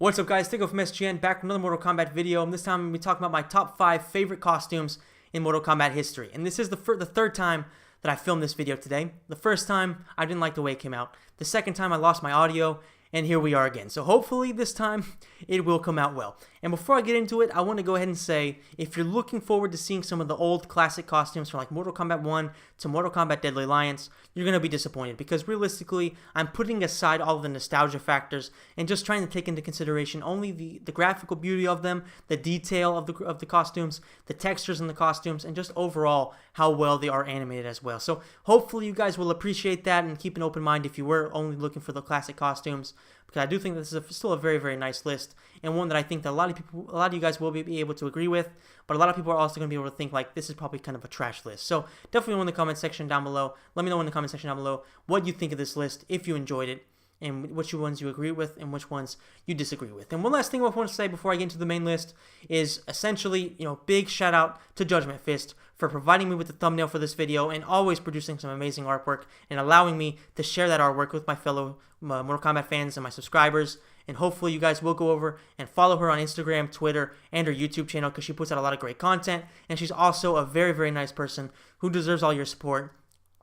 What's up, guys? Tico from SGN, back with another Mortal Kombat video, and this time I'm going to be talking about my top 5 favorite costumes in Mortal Kombat history. And this is the third time that I filmed this video today. The first time, I didn't like the way it came out. The second time, I lost my audio, and here we are again. So hopefully this time, it will come out well. And before I get into it, I want to go ahead and say, if you're looking forward to seeing some of the old classic costumes from like Mortal Kombat 1 to Mortal Kombat Deadly Alliance, you're going to be disappointed. Because realistically, I'm putting aside all of the nostalgia factors and just trying to take into consideration only the graphical beauty of them, the detail of the costumes, the textures in the costumes, and just overall how well they are animated as well. So hopefully you guys will appreciate that and keep an open mind if you were only looking for the classic costumes, because I do think this is still a very, very nice list, and one that I think that a lot of you guys will be able to agree with, but a lot of people are also going to be able to think like this is probably kind of a trash list. So definitely know in the comment section down below. Let me know in the comment section down below what you think of this list, if you enjoyed it, and which ones you agree with and which ones you disagree with. And one last thing I want to say before I get into the main list is essentially, big shout out to Judgment Fist for providing me with the thumbnail for this video and always producing some amazing artwork and allowing me to share that artwork with my fellow Mortal Kombat fans and my subscribers. And hopefully you guys will go over and follow her on Instagram, Twitter, and her YouTube channel, because she puts out a lot of great content, and she's also a very, very nice person who deserves all your support.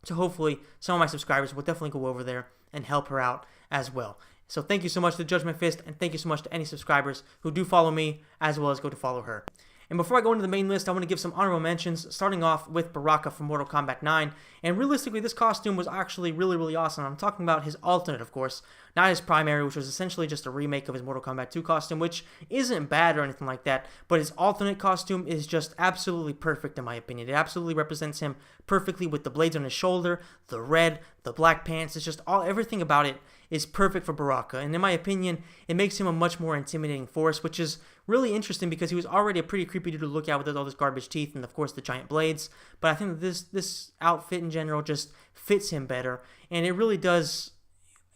So hopefully some of my subscribers will definitely go over there and help her out as well. So thank you so much to Judgment Fist, and thank you so much to any subscribers who do follow me as well as go to follow her. And before I go into the main list, I want to give some honorable mentions, starting off with Baraka from Mortal Kombat 9. And realistically, this costume was actually really, really awesome. I'm talking about his alternate, of course, not his primary, which was essentially just a remake of his Mortal Kombat 2 costume, which isn't bad or anything like that, but his alternate costume is just absolutely perfect in my opinion. It absolutely represents him perfectly with the blades on his shoulder, the red, the black pants. It's just everything about it is perfect for Baraka, and in my opinion, it makes him a much more intimidating force, which is really interesting because he was already a pretty creepy dude to look at with all those garbage teeth and of course the giant blades. But I think that this outfit in general just fits him better, and it really does.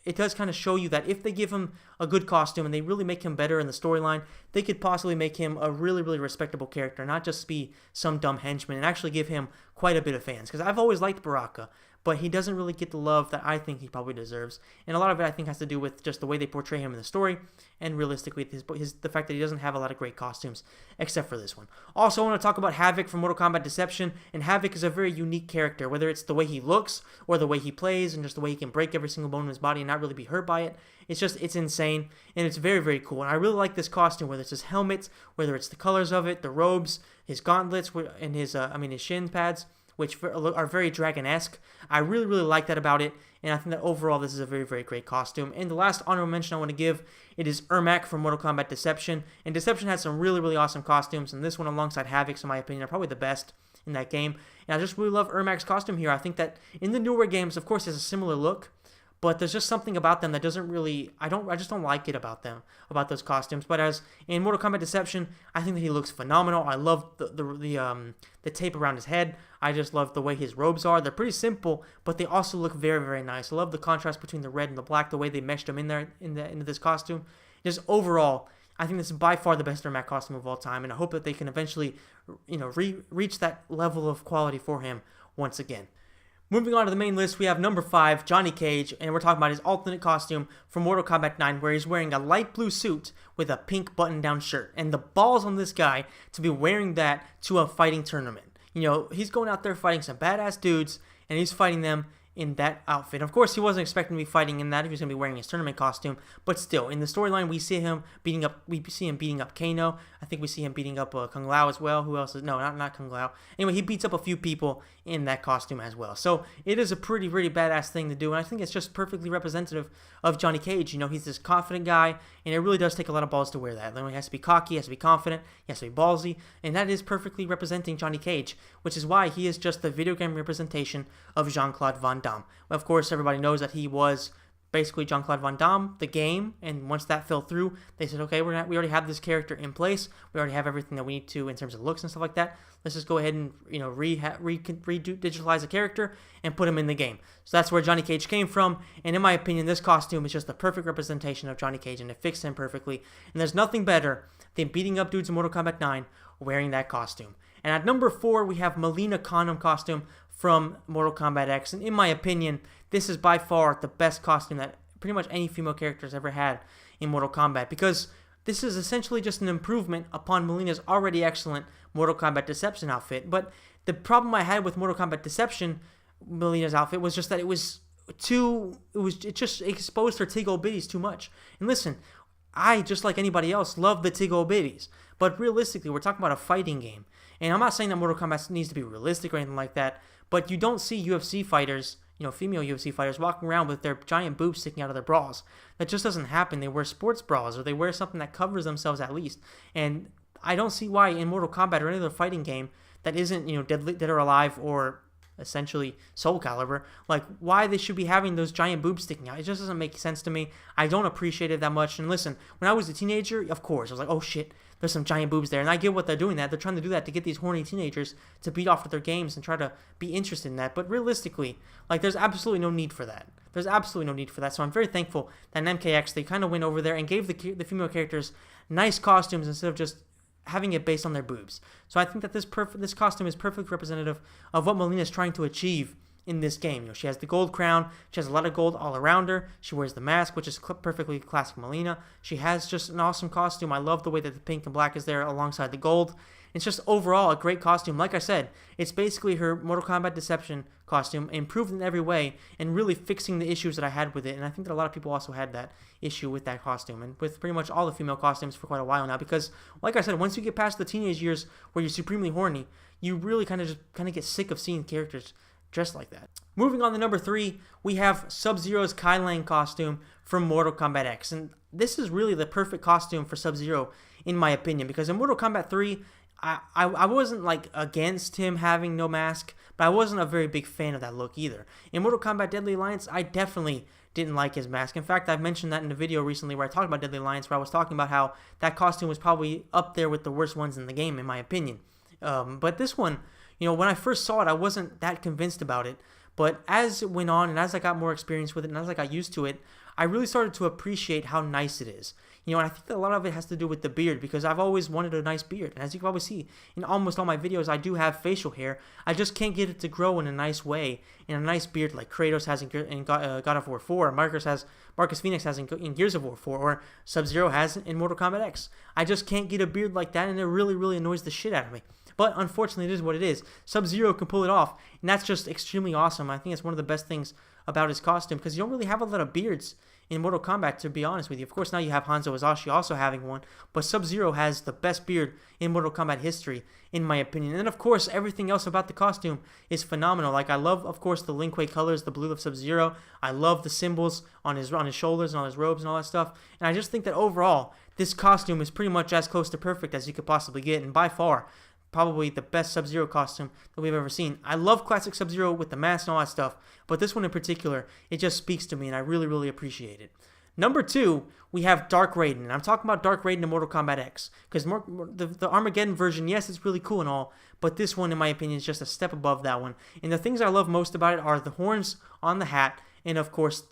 It does kind of show you that if they give him a good costume and they really make him better in the storyline, they could possibly make him a really, really respectable character, not just be some dumb henchman, and actually give him quite a bit of fans. Because I've always liked Baraka, but he doesn't really get the love that I think he probably deserves. And a lot of it, I think, has to do with just the way they portray him in the story, and realistically, the fact that he doesn't have a lot of great costumes, except for this one. Also, I want to talk about Havik from Mortal Kombat Deception, and Havik is a very unique character, whether it's the way he looks, or the way he plays, and just the way he can break every single bone in his body and not really be hurt by it. It's insane, and it's very, very cool. And I really like this costume, whether it's his helmet, whether it's the colors of it, the robes, his gauntlets, and his shin pads, which are very Dragon-esque. I really, really like that about it, and I think that overall this is a very, very great costume. And the last honorable mention I want to give, it is Ermac from Mortal Kombat Deception. And Deception has some really, really awesome costumes, and this one alongside Havik, in my opinion, are probably the best in that game. And I just really love Ermac's costume here. I think that in the newer games, of course, he has a similar look, but there's just something about them that doesn't really, I just don't like it about them, about those costumes. But as in Mortal Kombat Deception, I think that he looks phenomenal. I love the tape around his head. I just love the way his robes are. They're pretty simple, but they also look very, very nice. I love the contrast between the red and the black, the way they meshed them in there into this costume. Just overall, I think this is by far the best Ermac costume of all time, and I hope that they can eventually, reach that level of quality for him once again. Moving on to the main list, we have number 5, Johnny Cage, and we're talking about his alternate costume from Mortal Kombat 9, where he's wearing a light blue suit with a pink button-down shirt. And the balls on this guy to be wearing that to a fighting tournament. He's going out there fighting some badass dudes, and he's fighting them in that outfit. Of course, he wasn't expecting to be fighting in that if he was going to be wearing his tournament costume, but still, in the storyline, we see him beating up Kano. I think we see him beating up Kung Lao as well. Who else is? No, not Kung Lao. Anyway, he beats up a few people in that costume as well. So it is a pretty badass thing to do, and I think it's just perfectly representative of Johnny Cage. He's this confident guy, and it really does take a lot of balls to wear that. He has to be cocky, he has to be confident, he has to be ballsy, and that is perfectly representing Johnny Cage, which is why he is just the video game representation of Jean-Claude Van Damme. Of course, everybody knows that he was basically Jean-Claude Van Damme, the game, and once that fell through, they said, okay, we already have this character in place, we already have everything that we need to in terms of looks and stuff like that, let's just go ahead and, digitalize a character and put him in the game. So that's where Johnny Cage came from, and in my opinion, this costume is just the perfect representation of Johnny Cage, and it fits him perfectly, and there's nothing better than beating up dudes in Mortal Kombat 9 wearing that costume. And at number 4, we have Melina Condom costume from Mortal Kombat X, and in my opinion, this is by far the best costume that pretty much any female character has ever had in Mortal Kombat, because this is essentially just an improvement upon Mileena's already excellent Mortal Kombat Deception outfit. But the problem I had with Mortal Kombat Deception, Mileena's outfit, was just that it just exposed her Tiggle Bitties too much. And listen, I, just like anybody else, love the Tiggle Bitties. But realistically, we're talking about a fighting game. And I'm not saying that Mortal Kombat needs to be realistic or anything like that, but you don't see UFC fighters, female UFC fighters, walking around with their giant boobs sticking out of their bras. That just doesn't happen. They wear sports bras, or they wear something that covers themselves at least. And I don't see why in Mortal Kombat or any other fighting game that isn't, Dead or Alive or essentially Soul Calibur, like why they should be having those giant boobs sticking out. It just doesn't make sense to me. I don't appreciate it that much. And listen, when I was a teenager, of course, I was like, oh shit, there's some giant boobs there. And I get what they're doing that. They're trying to do that to get these horny teenagers to beat off with their games and try to be interested in that. But realistically, like, there's absolutely no need for that. There's absolutely no need for that. So I'm very thankful that in MKX, they kind of went over there and gave the female characters nice costumes instead of just having it based on their boobs. So I think that this costume is perfectly representative of what Mileena is trying to achieve in this game. She has the gold crown. She has a lot of gold all around her. She wears the mask, which is perfectly classic Mileena. She has just an awesome costume. I love the way that the pink and black is there alongside the gold. It's just overall a great costume. Like I said, it's basically her Mortal Kombat Deception costume, improved in every way, and really fixing the issues that I had with it. And I think that a lot of people also had that issue with that costume, and with pretty much all the female costumes for quite a while now. Because, like I said, once you get past the teenage years where you're supremely horny, you really kind of get sick of seeing characters dressed like that. Moving on to number 3, we have Sub-Zero's Kai Lang costume from Mortal Kombat X. And this is really the perfect costume for Sub-Zero, in my opinion, because in Mortal Kombat 3, I wasn't like against him having no mask, but I wasn't a very big fan of that look either. In Mortal Kombat Deadly Alliance, I definitely didn't like his mask. In fact, I've mentioned that in a video recently where I talked about Deadly Alliance, where I was talking about how that costume was probably up there with the worst ones in the game, in my opinion. But this one, when I first saw it, I wasn't that convinced about it. But as it went on, and as I got more experience with it, and as I got used to it, I really started to appreciate how nice it is. And I think that a lot of it has to do with the beard, because I've always wanted a nice beard. And as you can probably see, in almost all my videos, I do have facial hair. I just can't get it to grow in a nice way, in a nice beard like Kratos has in God of War 4, or Marcus Phoenix has in Gears of War 4, or Sub-Zero has in Mortal Kombat X. I just can't get a beard like that, and it really, really annoys the shit out of me. But unfortunately, it is what it is. Sub-Zero can pull it off, and that's just extremely awesome. I think it's one of the best things about his costume, because you don't really have a lot of beards in Mortal Kombat, to be honest with you. Of course, now you have Hanzo Azashi also having one, but Sub-Zero has the best beard in Mortal Kombat history, in my opinion. And of course, everything else about the costume is phenomenal. Like, I love, of course, the Lin Kuei colors, the blue of Sub-Zero. I love the symbols on his shoulders and on his robes and all that stuff. And I just think that overall, this costume is pretty much as close to perfect as you could possibly get, and by far, probably the best Sub-Zero costume that we've ever seen. I love classic Sub-Zero with the mask and all that stuff, but this one in particular, it just speaks to me, and I really, really appreciate it. Number 2, we have Dark Raiden, and I'm talking about Dark Raiden in Mortal Kombat X, because the Armageddon version, yes, it's really cool and all, but this one, in my opinion, is just a step above that one. And the things I love most about it are the horns on the hat, and of course,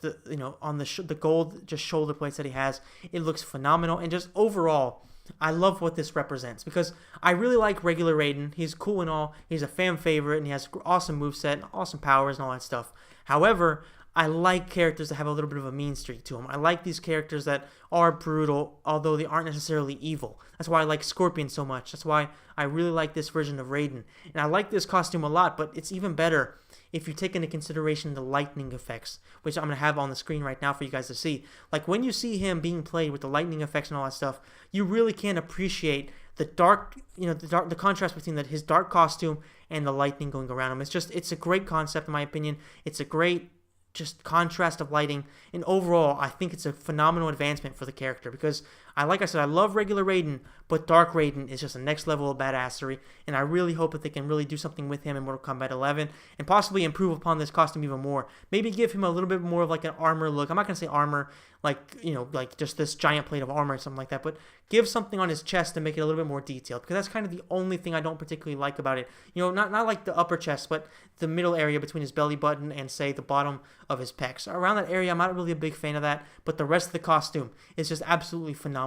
on the gold just shoulder plates that he has. It looks phenomenal, and just overall, I love what this represents, because I really like regular Raiden. He's cool and all. He's a fan favorite, and he has awesome moveset, awesome powers, and all that stuff. However, I like characters that have a little bit of a mean streak to them. I like these characters that are brutal, although they aren't necessarily evil. That's why I like Scorpion so much. That's why I really like this version of Raiden. And I like this costume a lot, but it's even better if you take into consideration the lightning effects, which I'm going to have on the screen right now for you guys to see. Like, when you see him being played with the lightning effects and all that stuff, you really can appreciate the the contrast between his dark costume and the lightning going around him. It's a great concept, in my opinion. It's a great just contrast of lighting, and overall, I think it's a phenomenal advancement for the character, because like I said, I love regular Raiden, but Dark Raiden is just a next level of badassery, and I really hope that they can really do something with him in Mortal Kombat 11, and possibly improve upon this costume even more. Maybe give him a little bit more of like an armor look. I'm not going to say armor, like just this giant plate of armor or something like that, but give something on his chest to make it a little bit more detailed, because that's kind of the only thing I don't particularly like about it. Not like the upper chest, but the middle area between his belly button and, say, the bottom of his pecs. Around that area, I'm not really a big fan of that, but the rest of the costume is just absolutely phenomenal,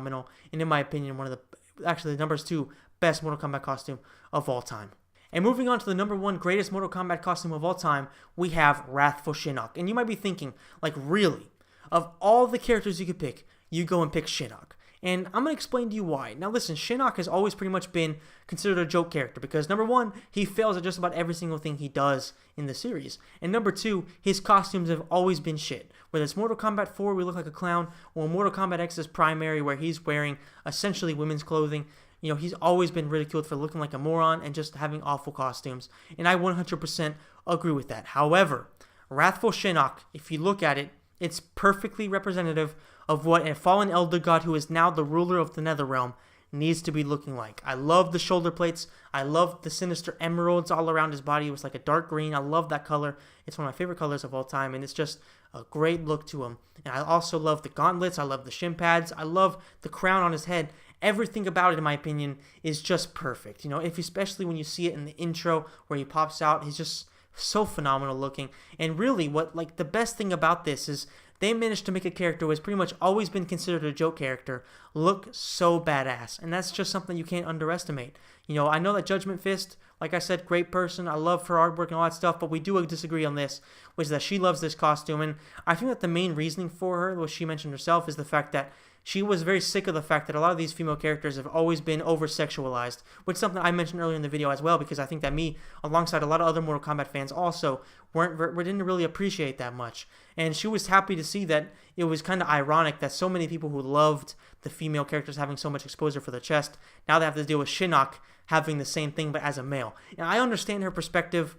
and in my opinion, one of the number 2 best Mortal Kombat costume of all time. And moving on to the number 1 greatest Mortal Kombat costume of all time, we have Wrathful Shinnok. And you might be thinking, like, really? Of all the characters you could pick, you go and pick Shinnok. And I'm going to explain to you why. Now listen, Shinnok has always pretty much been considered a joke character because number one, he fails at just about every single thing he does in the series. And number two, his costumes have always been shit. Whether it's Mortal Kombat 4 where he look like a clown, or Mortal Kombat X's Primary where he's wearing essentially women's clothing, you know, he's always been ridiculed for looking like a moron and just having awful costumes. And I 100% agree with that. However, Wrathful Shinnok, if you look at it, it's perfectly representative of what a fallen elder god who is now the ruler of the Netherrealm needs to be looking like. I love the shoulder plates. I love the sinister emeralds all around his body. It was like a dark green. I love that color. It's one of my favorite colors of all time, and it's just a great look to him. And I also love the gauntlets. I love the shin pads. I love the crown on his head. Everything about it, in my opinion, is just perfect. You know, especially when you see it in the intro where he pops out, he's just so phenomenal looking. And really, the best thing about this is they managed to make a character who has pretty much always been considered a joke character look so badass. And that's just something you can't underestimate. You know, I know that Judgment Fist, like I said, great person. I love her artwork and all that stuff, but we do disagree on this, which is that she loves this costume. And I think that the main reasoning for her, what she mentioned herself, is the fact that she was very sick of the fact that a lot of these female characters have always been over-sexualized, which is something I mentioned earlier in the video as well, because I think that me, alongside a lot of other Mortal Kombat fans also, didn't really appreciate that much. And she was happy to see that it was kind of ironic that so many people who loved the female characters having so much exposure for the chest, now they have to deal with Shinnok having the same thing but as a male. And I understand her perspective,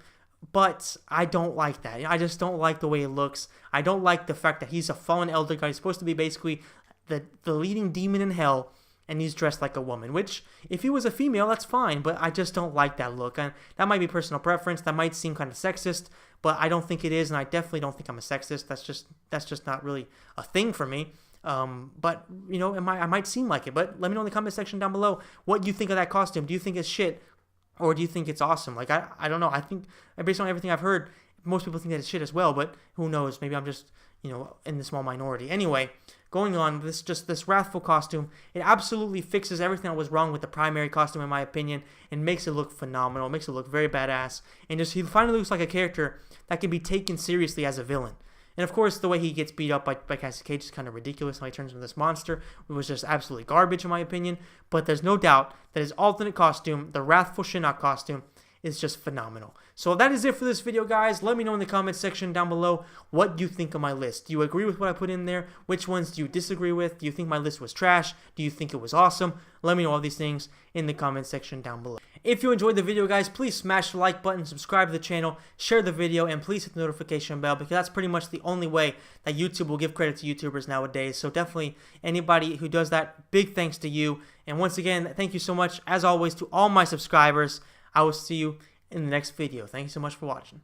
but I don't like that. I just don't like the way it looks. I don't like the fact that he's a fallen elder god. He's supposed to be basically the leading demon in hell, and he's dressed like a woman, which, if he was a female, that's fine, but I just don't like that look. And that might be personal preference. That might seem kind of sexist, but I don't think it is, and I definitely don't think I'm a sexist. That's just not really a thing for me. But, you know, I might seem like it, but let me know in the comment section down below what you think of that costume. Do you think it's shit, or do you think it's awesome? Like, I don't know. I think, based on everything I've heard, most people think that it's shit as well, but who knows? Maybe I'm just, you know, in the small minority. Anyway, going on, this Wrathful costume, it absolutely fixes everything that was wrong with the Primary costume, in my opinion, and makes it look phenomenal, makes it look very badass, and just he finally looks like a character that can be taken seriously as a villain. And of course, the way he gets beat up by Cassie Cage is kind of ridiculous. How he turns into this monster, it was just absolutely garbage, in my opinion. But there's no doubt that his alternate costume, the Wrathful Shinnok costume, is just phenomenal. So that is it for this video, guys. Let me know in the comment section down below what you think of my list. Do you agree with what I put in there? Which ones do you disagree with? Do you think my list was trash? Do you think it was awesome? Let me know all these things in the comment section down below. If you enjoyed the video, guys, please smash the like button, subscribe to the channel, share the video, and please hit the notification bell, because that's pretty much the only way that YouTube will give credit to YouTubers nowadays. So definitely, anybody who does that, big thanks to you. And once again, thank you so much, as always, to all my subscribers. I will see you in the next video. Thank you so much for watching.